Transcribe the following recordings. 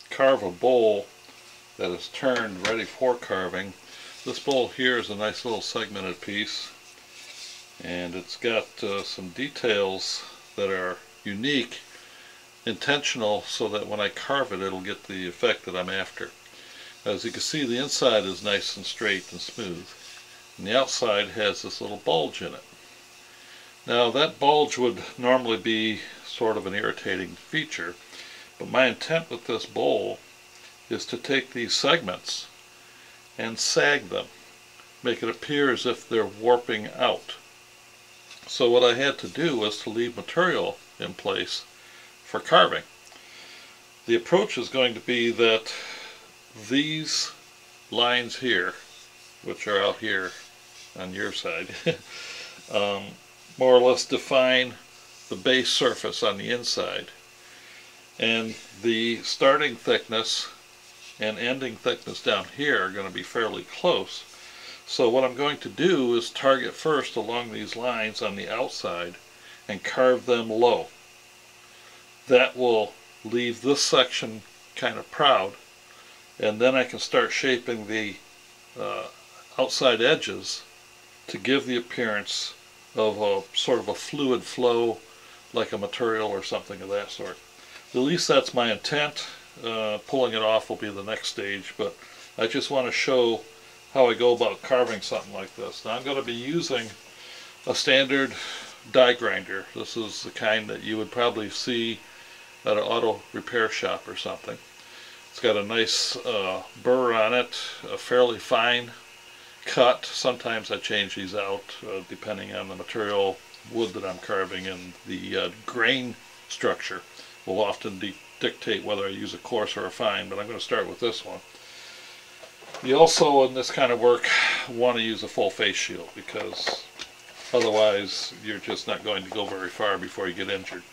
Carve a bowl that is turned ready for carving. This bowl here is a nice little segmented piece, and it's got some details that are unique, intentional, so that when I carve it, it'll get the effect that I'm after. As you can see, the inside is nice and straight and smooth, and the outside has this little bulge in it. Now that bulge would normally be sort of an irritating feature, but my intent with this bowl is to take these segments and sag them, make it appear as if they're warping out. So what I had to do was to leave material in place for carving. The approach is going to be that these lines here, which are out here on your side, more or less define the base surface on the inside, and the starting thickness and ending thickness down here are going to be fairly close. So what I'm going to do is target first along these lines on the outside and carve them low. That will leave this section kind of proud, and then I can start shaping the outside edges to give the appearance of a sort of a fluid flow, like a material or something of that sort. At least that's my intent. Pulling it off will be the next stage, but I just want to show how I go about carving something like this. Now I'm going to be using a standard die grinder. This is the kind that you would probably see at an auto repair shop or something. It's got a nice burr on it, a fairly fine cut. Sometimes I change these out depending on the material, wood that I'm carving, and the grain structure will often dictate whether I use a coarse or a fine, but I'm going to start with this one. You also, in this kind of work, want to use a full face shield, because otherwise you're just not going to go very far before you get injured.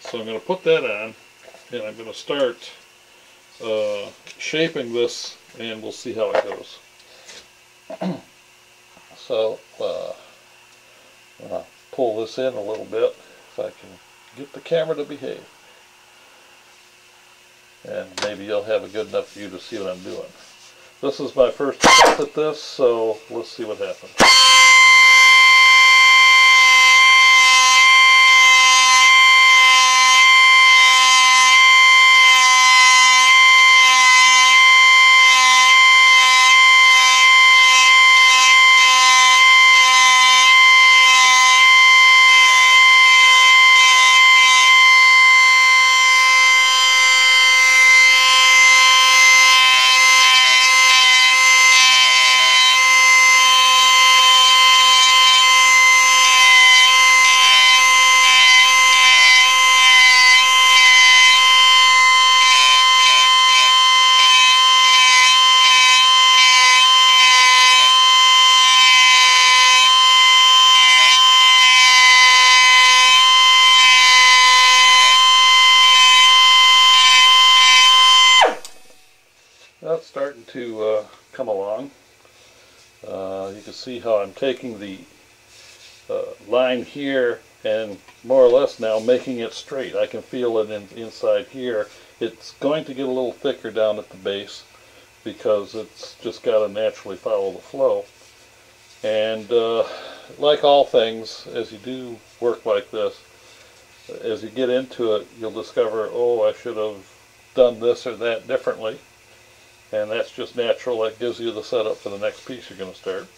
So I'm going to put that on, and I'm going to start shaping this, and we'll see how it goes. So I'll pull this in a little bit if I can get the camera to behave, and maybe you'll have a good enough view to see what I'm doing. This is my first attempt at this, so let's see what happens. That's starting to come along. You can see how I'm taking the line here and more or less now making it straight. I can feel it inside here. It's going to get a little thicker down at the base because it's just got to naturally follow the flow. And like all things, as you do work like this, as you get into it, you'll discover, oh, I should have done this or that differently. And that's just natural. That gives you the setup for the next piece you're going to start.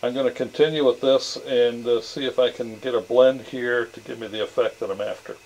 I'm going to continue with this and see if I can get a blend here to give me the effect that I'm after.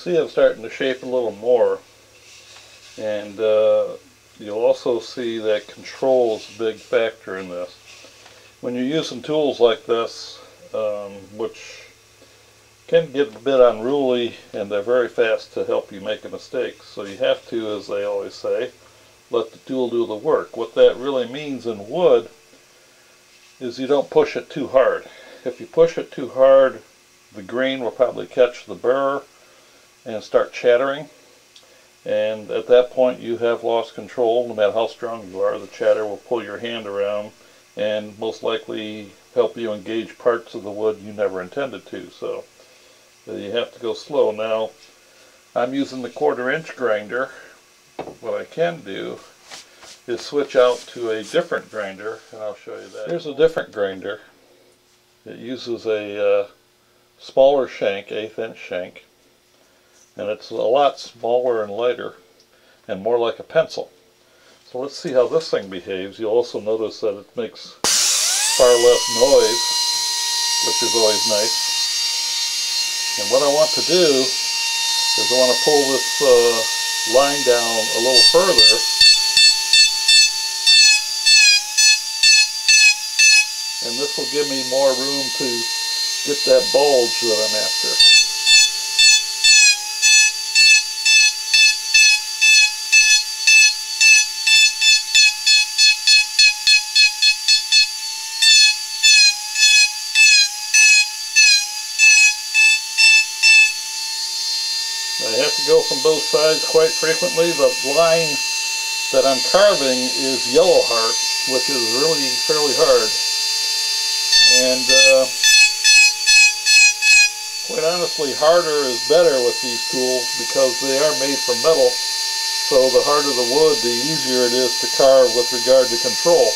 see I'm starting to shape a little more, and you'll also see that control is a big factor in this. When you're using tools like this, which can get a bit unruly, and they're very fast to help you make a mistake, so you have to, as they always say, let the tool do the work. What that really means in wood is you don't push it too hard. If you push it too hard, the grain will probably catch the burr and start chattering, and at that point you have lost control. No matter how strong you are, the chatter will pull your hand around and most likely help you engage parts of the wood you never intended to. So you have to go slow. Now I'm using the 1/4 inch grinder. What I can do is switch out to a different grinder, and I'll show you that. Here's a different grinder. It uses a smaller shank, 1/8 inch shank, and it's a lot smaller and lighter and more like a pencil. So let's see how this thing behaves. You'll also notice that it makes far less noise, which is always nice. And what I want to do is I want to pull this line down a little further, and this will give me more room to get that bulge that I'm after. I have to go from both sides quite frequently. The line that I'm carving is yellow heart, which is really fairly hard. And quite honestly, harder is better with these tools because they are made from metal. So the harder the wood, the easier it is to carve with regard to control.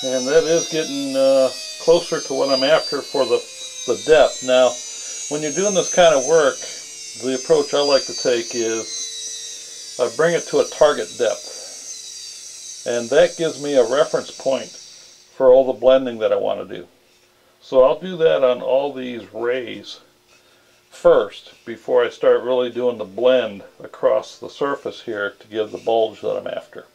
And that is getting closer to what I'm after for the depth. Now, when you're doing this kind of work, the approach I like to take is I bring it to a target depth. And that gives me a reference point for all the blending that I want to do. So I'll do that on all these rays first before I start really doing the blend across the surface here to give the bulge that I'm after.